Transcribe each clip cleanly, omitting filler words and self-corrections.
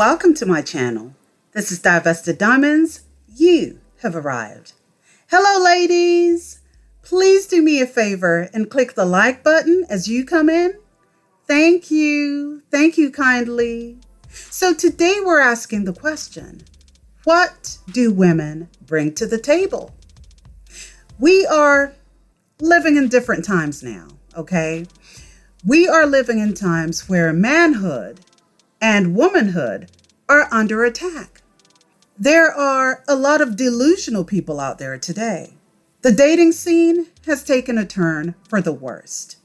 Welcome to my channel. This is Divested Diamonds. You have arrived. Hello, ladies. Please do me a favor and click the like button as you come in. Thank you. Thank you kindly. So today we're asking the question, what do women bring to the table? We are living in different times now, okay? We are living in times where manhood and womanhood are under attack. There are a lot of delusional people out there today. The dating scene has taken a turn for the worst.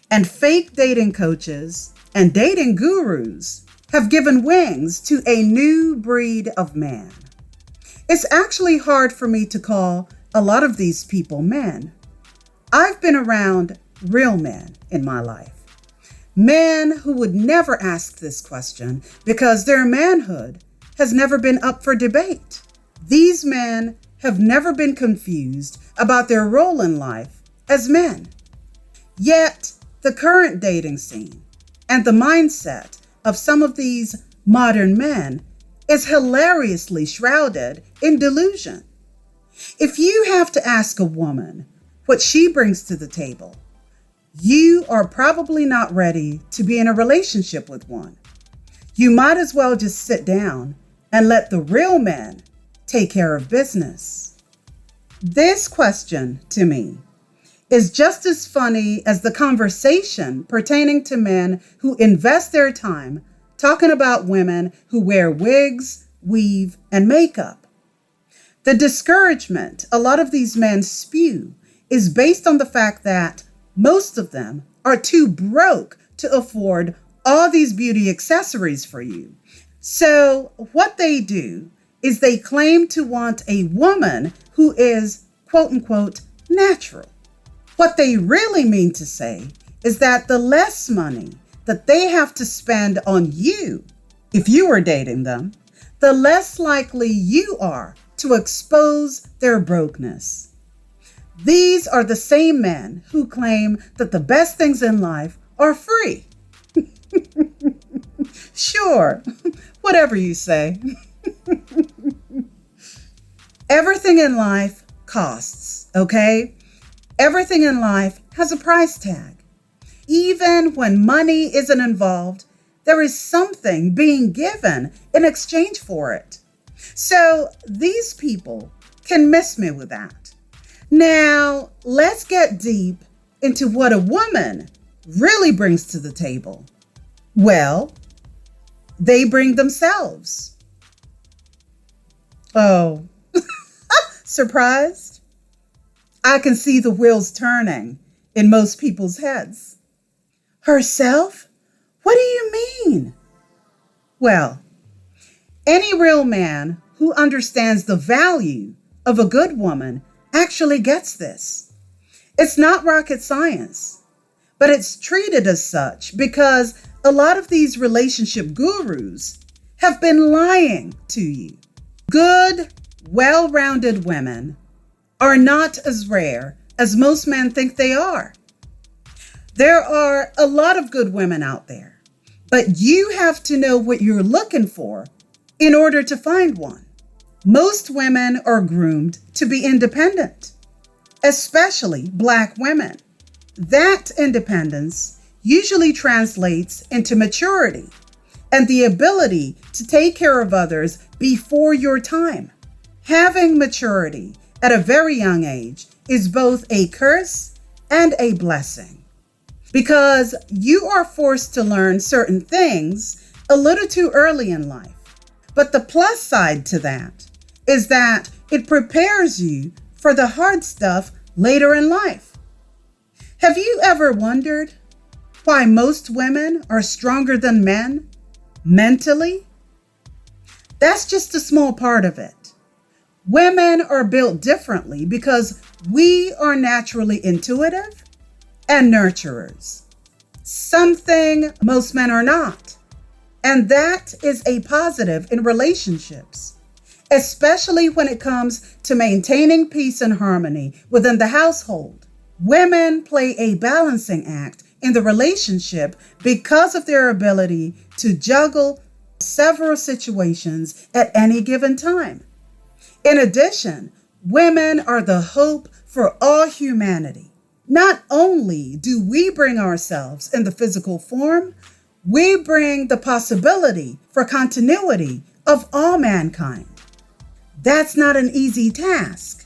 And fake dating coaches and dating gurus have given wings to a new breed of man. It's actually hard for me to call a lot of these people men. I've been around real men in my life. Men who would never ask this question because their manhood has never been up for debate. These men have never been confused about their role in life as men. Yet, the current dating scene and the mindset of some of these modern men is hilariously shrouded in delusion. If you have to ask a woman what she brings to the table, you are probably not ready to be in a relationship with one. You might as well just sit down and let the real men take care of business. This question, to me, is just as funny as the conversation pertaining to men who invest their time talking about women who wear wigs, weave, and makeup. The discouragement a lot of these men spew is based on the fact that most of them are too broke to afford all these beauty accessories for you. So what they do is they claim to want a woman who is, quote unquote, natural. What they really mean to say is that the less money that they have to spend on you, if you are dating them, the less likely you are to expose their brokenness. These are the same men who claim that the best things in life are free. Sure, whatever you say. Everything in life costs, okay? Everything in life has a price tag. Even when money isn't involved, there is something being given in exchange for it. So these people can miss me with that. Now, let's get deep into what a woman really brings to the table. Well, they bring themselves. Oh, surprised? I can see the wheels turning in most people's heads. Herself? What do you mean? Well, any real man who understands the value of a good woman actually gets this. It's not rocket science, but it's treated as such because a lot of these relationship gurus have been lying to you. Good, well-rounded women are not as rare as most men think they are. There are a lot of good women out there, but you have to know what you're looking for in order to find one. Most women are groomed to be independent, especially Black women. That independence usually translates into maturity and the ability to take care of others before your time. Having maturity at a very young age is both a curse and a blessing because you are forced to learn certain things a little too early in life. But the plus side to that is that it prepares you for the hard stuff later in life. Have you ever wondered why most women are stronger than men mentally? That's just a small part of it. Women are built differently because we are naturally intuitive and nurturers, something most men are not. And that is a positive in relationships, especially when it comes to maintaining peace and harmony within the household. Women play a balancing act in the relationship because of their ability to juggle several situations at any given time. In addition, women are the hope for all humanity. Not only do we bring ourselves in the physical form, we bring the possibility for continuity of all mankind. That's not an easy task.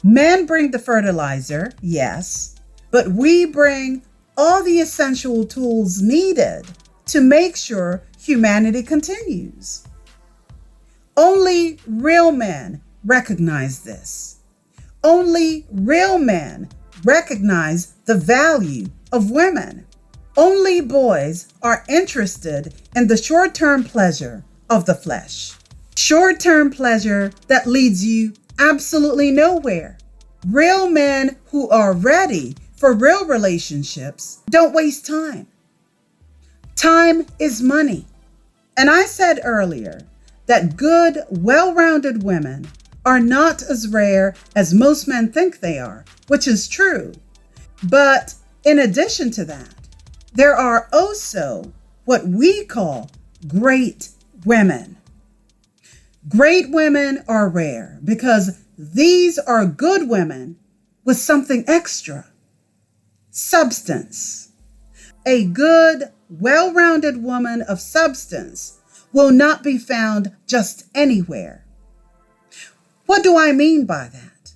Men bring the fertilizer, yes, but we bring all the essential tools needed to make sure humanity continues. Only real men recognize this. Only real men recognize the value of women. Only boys are interested in the short-term pleasure of the flesh. Short-term pleasure that leads you absolutely nowhere. Real men who are ready for real relationships don't waste time. Time is money. And I said earlier that good, well-rounded women are not as rare as most men think they are, which is true. But in addition to that, there are also what we call great women. Great women are rare because these are good women with something extra. Substance. A good, well-rounded woman of substance will not be found just anywhere. What do I mean by that?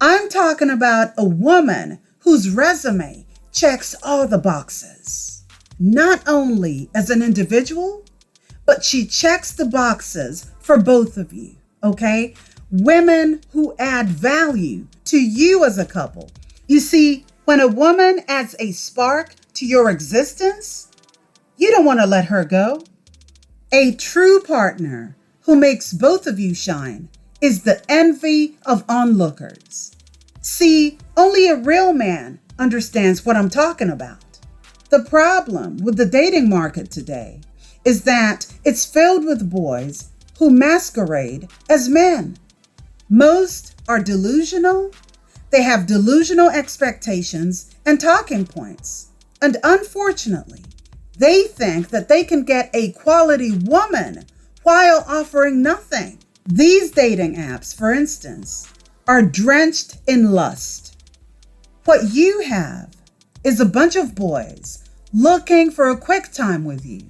I'm talking about a woman whose resume checks all the boxes. Not only as an individual, but she checks the boxes for both of you, okay? Women who add value to you as a couple. You see, when a woman adds a spark to your existence, you don't want to let her go. A true partner who makes both of you shine is the envy of onlookers. See, only a real man understands what I'm talking about. The problem with the dating market today is that it's filled with boys who masquerade as men. Most are delusional. They have delusional expectations and talking points. And unfortunately, they think that they can get a quality woman while offering nothing. These dating apps, for instance, are drenched in lust. What you have is a bunch of boys looking for a quick time with you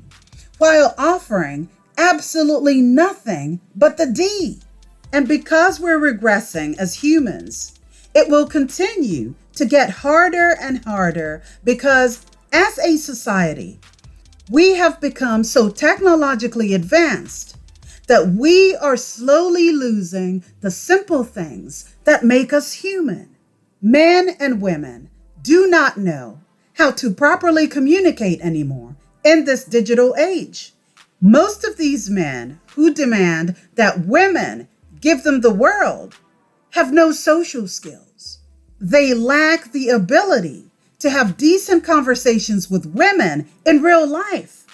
while offering absolutely nothing but the D. And because we're regressing as humans, it will continue to get harder and harder because as a society, we have become so technologically advanced that we are slowly losing the simple things that make us human. Men and women do not know how to properly communicate anymore in this digital age. Most of these men who demand that women give them the world have no social skills. They lack the ability to have decent conversations with women in real life.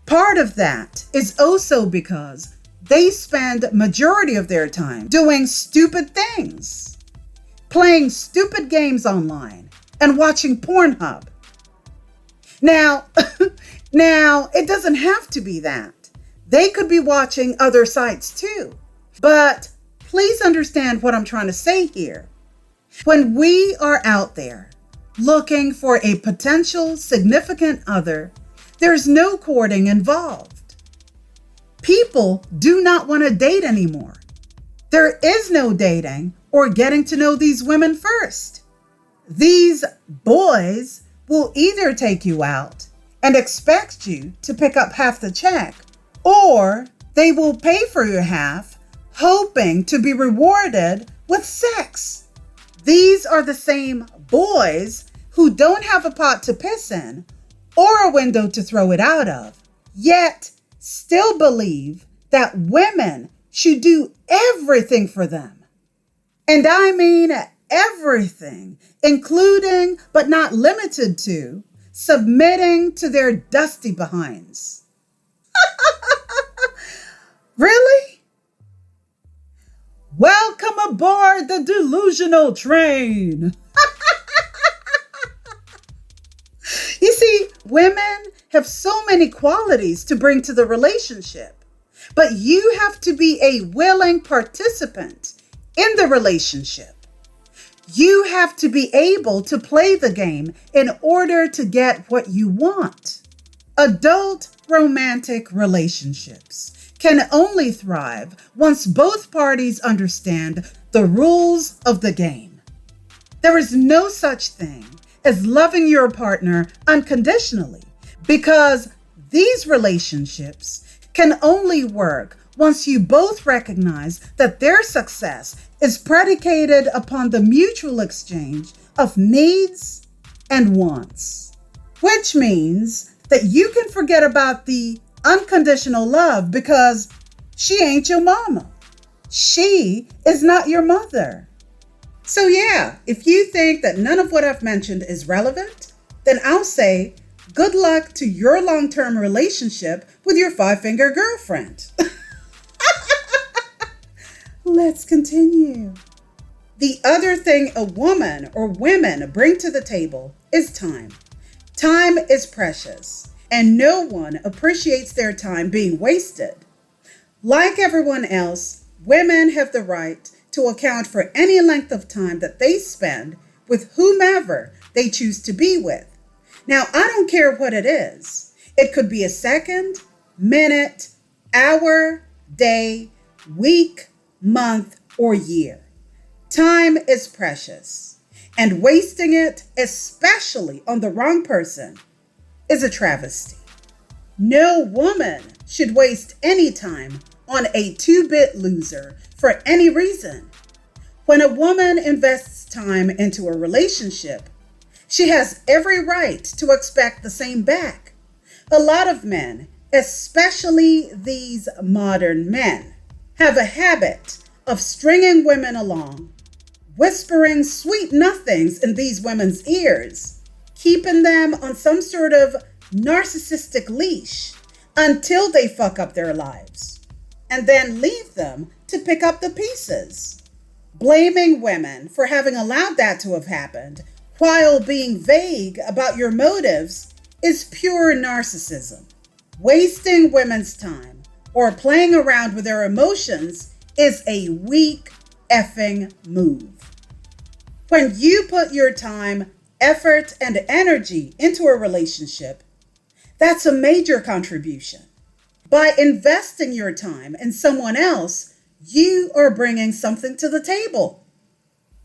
Part of that is also because they spend majority of their time doing stupid things, playing stupid games online and watching Pornhub. Now, it doesn't have to be that. They could be watching other sites too. But please understand what I'm trying to say here. When we are out there looking for a potential significant other, there's no courting involved. People do not want to date anymore. There is no dating or getting to know these women first. These boys will either take you out and expect you to pick up half the check, or they will pay for your half, hoping to be rewarded with sex. These are the same boys who don't have a pot to piss in or a window to throw it out of, yet still believe that women should do everything for them. And I mean everything, including but not limited to submitting to their dusty behinds. Really? Welcome aboard the delusional train. You see, women have so many qualities to bring to the relationship, but you have to be a willing participant in the relationship. You have to be able to play the game in order to get what you want. Adult romantic relationships can only thrive once both parties understand the rules of the game. There is no such thing as loving your partner unconditionally, because these relationships can only work once you both recognize that their success is predicated upon the mutual exchange of needs and wants, which means that you can forget about the unconditional love because she ain't your mama. She is not your mother. So yeah, if you think that none of what I've mentioned is relevant, then I'll say good luck to your long-term relationship with your five-finger girlfriend. Let's continue. The other thing a woman or women bring to the table is time. Time is precious, and no one appreciates their time being wasted. Like everyone else, women have the right to account for any length of time that they spend with whomever they choose to be with. Now, I don't care what it is. It could be a second, minute, hour, day, week, month, or year. Time is precious, and wasting it, especially on the wrong person, is a travesty. No woman should waste any time on a two-bit loser for any reason. When a woman invests time into a relationship, she has every right to expect the same back. A lot of men, especially these modern men, have a habit of stringing women along, whispering sweet nothings in these women's ears, keeping them on some sort of narcissistic leash until they fuck up their lives, and then leave them to pick up the pieces. Blaming women for having allowed that to have happened while being vague about your motives is pure narcissism. Wasting women's time or playing around with their emotions is a weak effing move. When you put your time, effort, and energy into a relationship, that's a major contribution. By investing your time in someone else, you are bringing something to the table.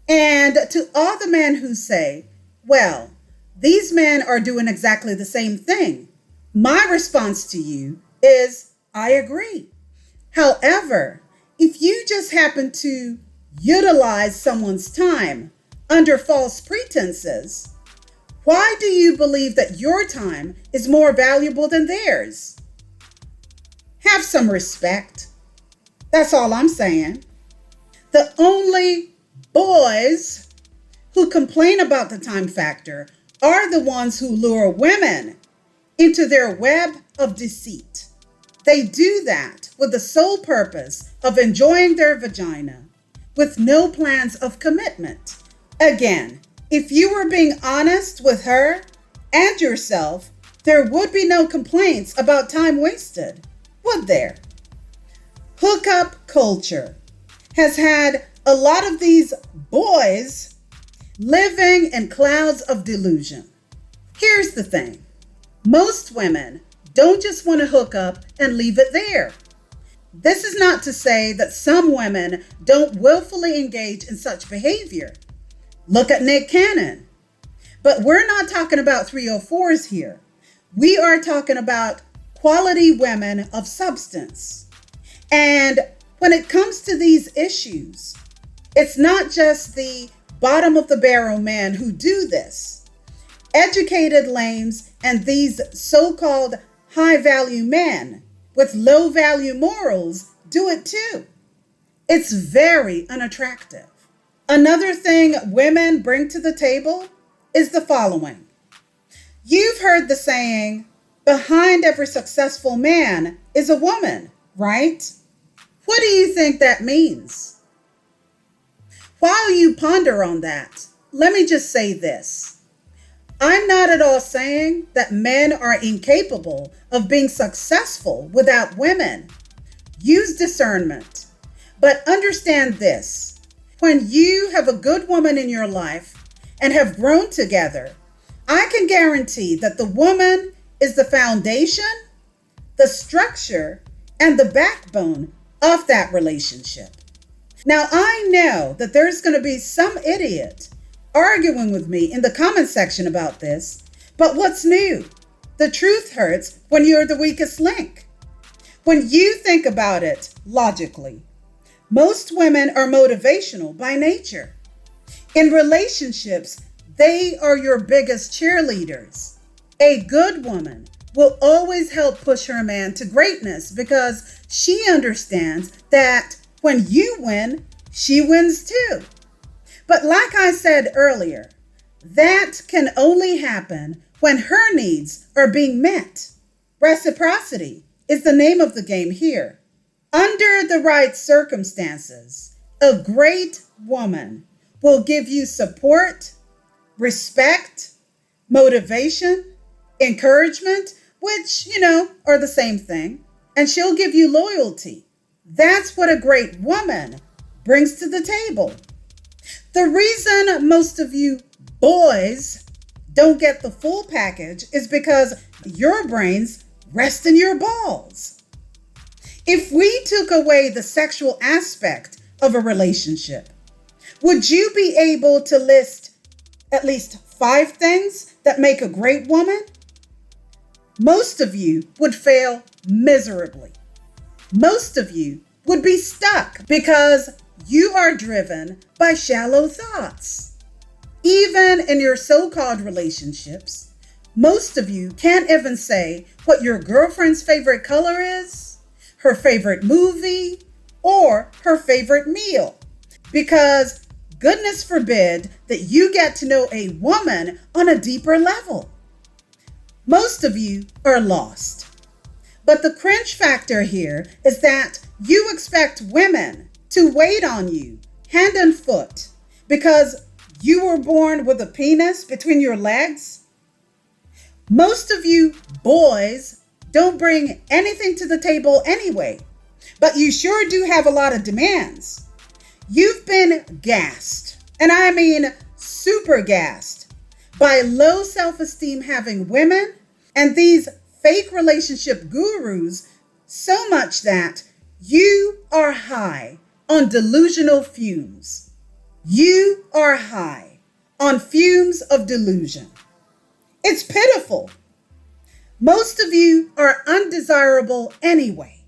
And to all the men who say, well, these men are doing exactly the same thing, my response to you is, I agree. However, if you just happen to utilize someone's time under false pretenses, why do you believe that your time is more valuable than theirs? Have some respect. That's all I'm saying. The only boys who complain about the time factor are the ones who lure women into their web of deceit. They do that with the sole purpose of enjoying their vagina with no plans of commitment. Again, if you were being honest with her and yourself, there would be no complaints about time wasted, would there? Hookup culture has had a lot of these boys living in clouds of delusion. Here's the thing. Most women don't just want to hook up and leave it there. This is not to say that some women don't willfully engage in such behavior. Look at Nick Cannon. But we're not talking about 304s here. We are talking about quality women of substance. And when it comes to these issues, it's not just the bottom of the barrel men who do this. Educated lames and these so-called high-value men with low-value morals do it too. It's very unattractive. Another thing women bring to the table is the following. You've heard the saying, behind every successful man is a woman, right? What do you think that means? While you ponder on that, let me just say this. I'm not at all saying that men are incapable of being successful without women. Use discernment. But understand this: when you have a good woman in your life and have grown together, I can guarantee that the woman is the foundation, the structure, and the backbone of that relationship. Now, I know that there's going to be some idiot arguing with me in the comment section about this, but what's new? The truth hurts when you're the weakest link. When you think about it logically, most women are motivational by nature. In relationships, they are your biggest cheerleaders. A good woman will always help push her man to greatness because she understands that when you win, she wins too. But like I said earlier, that can only happen when her needs are being met. Reciprocity is the name of the game here. Under the right circumstances, a great woman will give you support, respect, motivation, encouragement, which, are the same thing. And she'll give you loyalty. That's what a great woman brings to the table. The reason most of you boys don't get the full package is because your brains rest in your balls. If we took away the sexual aspect of a relationship, would you be able to list at least 5 things that make a great woman? Most of you would fail miserably. Most of you would be stuck because you are driven by shallow thoughts. Even in your so-called relationships, most of you can't even say what your girlfriend's favorite color is, her favorite movie, or her favorite meal. Because goodness forbid that you get to know a woman on a deeper level. Most of you are lost. But the cringe factor here is that you expect women to wait on you hand and foot because you were born with a penis between your legs. Most of you boys don't bring anything to the table anyway, but you sure do have a lot of demands. You've been gassed, and I mean super gassed, by low self-esteem having women and these fake relationship gurus so much that you are high on delusional fumes. You are high on fumes of delusion. It's pitiful. Most of you are undesirable anyway.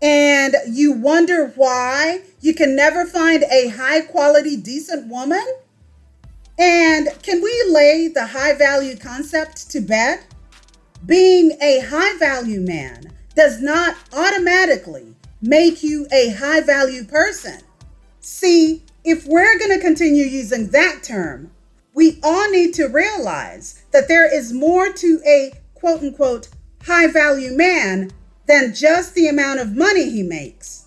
And you wonder why you can never find a high quality, decent woman? And can we lay the high value concept to bed? Being a high value man does not automatically make you a high value person. See, if we're going to continue using that term, we all need to realize that there is more to a quote unquote high value man than just the amount of money he makes.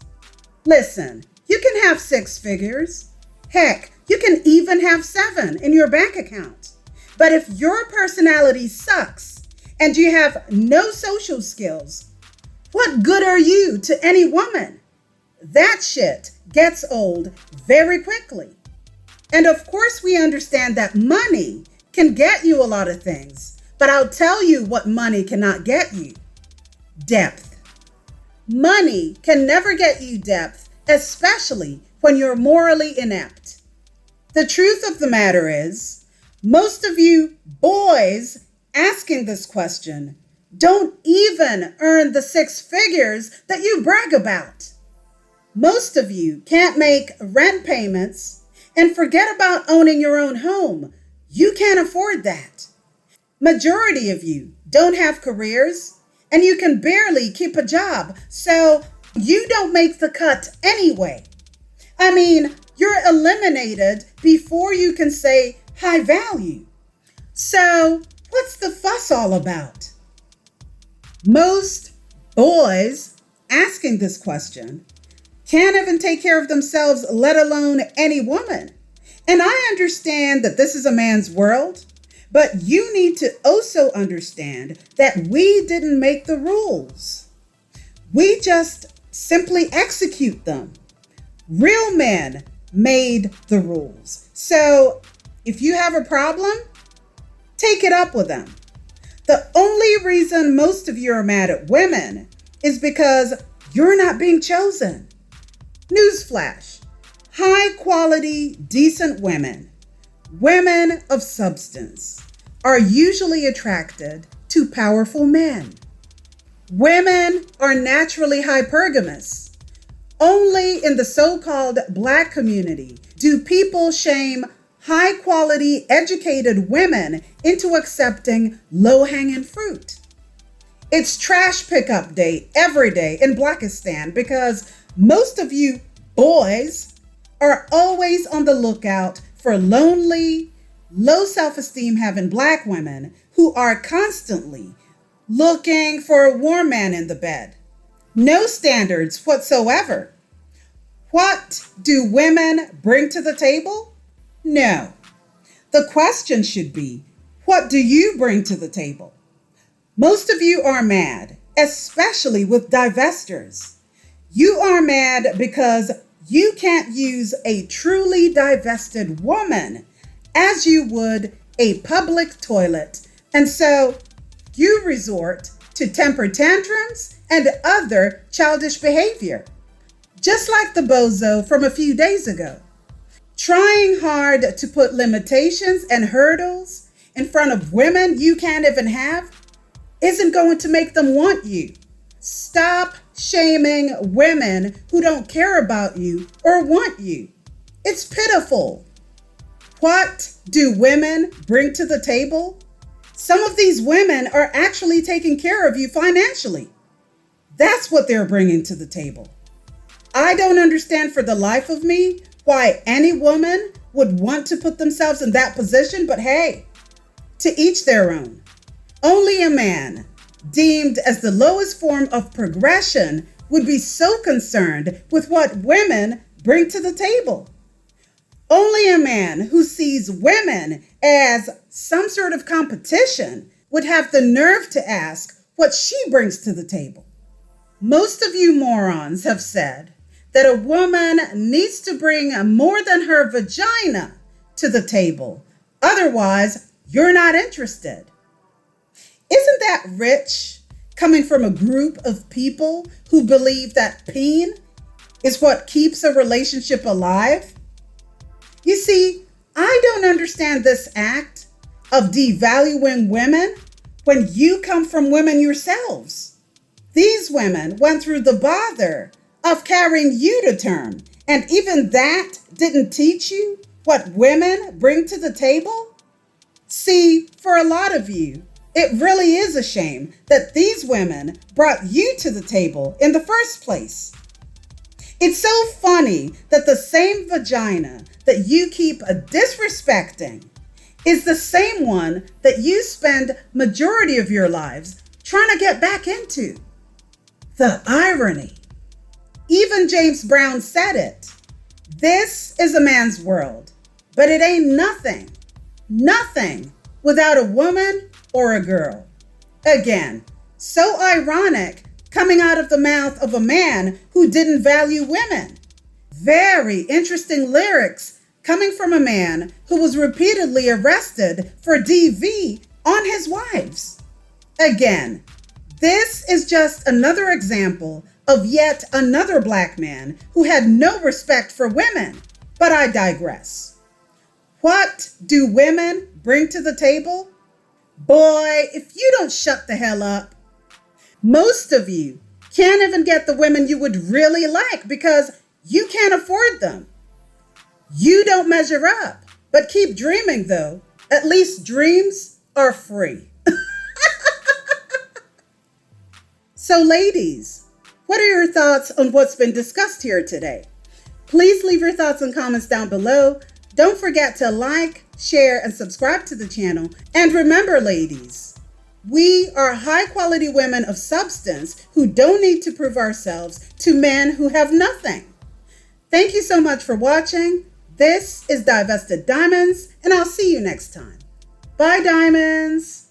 Listen, you can have 6 figures. Heck, you can even have 7 in your bank account. But if your personality sucks and you have no social skills, what good are you to any woman? That shit gets old very quickly. And of course, we understand that money can get you a lot of things, but I'll tell you what money cannot get you: depth. Money can never get you depth, especially when you're morally inept. The truth of the matter is, most of you boys asking this question don't even earn the 6 figures that you brag about. Most of you can't make rent payments, and forget about owning your own home. You can't afford that. Majority of you don't have careers, and you can barely keep a job, so you don't make the cut anyway. I mean, you're eliminated before you can say high value. So what's the fuss all about? Most boys asking this question can't even take care of themselves, let alone any woman. And I understand that this is a man's world, But you need to also understand that we didn't make the rules. We just simply execute them. Real men made the rules. So if you have a problem, take it up with them. The only reason most of you are mad at women is because you're not being chosen. Newsflash: high quality, decent women, women of substance, are usually attracted to powerful men. Women are naturally hypergamous. Only in the so-called Black community do people shame high-quality, educated women into accepting low-hanging fruit. It's trash pickup day every day in Blackistan because most of you boys are always on the lookout for lonely, low self-esteem having Black women who are constantly looking for a warm man in the bed. No standards whatsoever. What do women bring to the table? No. The question should be, what do you bring to the table? Most of you are mad, especially with divestors. You are mad because you can't use a truly divested woman as you would a public toilet, and so you resort to temper tantrums and other childish behavior. Just like the bozo from a few days ago. Trying hard to put limitations and hurdles in front of women you can't even have isn't going to make them want you. Stop shaming women who don't care about you or want you. It's pitiful. What do women bring to the table? Some of these women are actually taking care of you financially. That's what they're bringing to the table. I don't understand for the life of me why any woman would want to put themselves in that position, but hey, to each their own. Only a man deemed as the lowest form of progression would be so concerned with what women bring to the table. Only a man who sees women as some sort of competition would have the nerve to ask what she brings to the table. Most of you morons have said that a woman needs to bring more than her vagina to the table. Otherwise, you're not interested. Isn't that rich, coming from a group of people who believe that peen is what keeps a relationship alive? You see, I don't understand this act of devaluing women when you come from women yourselves. These women went through the bother of carrying you to term, and even that didn't teach you what women bring to the table? See, for a lot of you, it really is a shame that these women brought you to the table in the first place. It's so funny that the same vagina that you keep disrespecting is the same one that you spend majority of your lives trying to get back into. The irony. Even James Brown said it. This is a man's world, but it ain't nothing without a woman or a girl. Again, so ironic coming out of the mouth of a man who didn't value women. Very interesting lyrics coming from a man who was repeatedly arrested for DV on his wives. Again, this is just another example of yet another Black man who had no respect for women. But I digress. What do women bring to the table? Boy, if you don't shut the hell up. Most of you can't even get the women you would really like because you can't afford them. You don't measure up, but keep dreaming though. At least dreams are free. So ladies, what are your thoughts on what's been discussed here today? Please leave your thoughts and comments down below. Don't forget to like, share, and subscribe to the channel. And remember, ladies, we are high-quality women of substance who don't need to prove ourselves to men who have nothing. Thank you so much for watching. This is Divested Diamonds, and I'll see you next time. Bye, diamonds.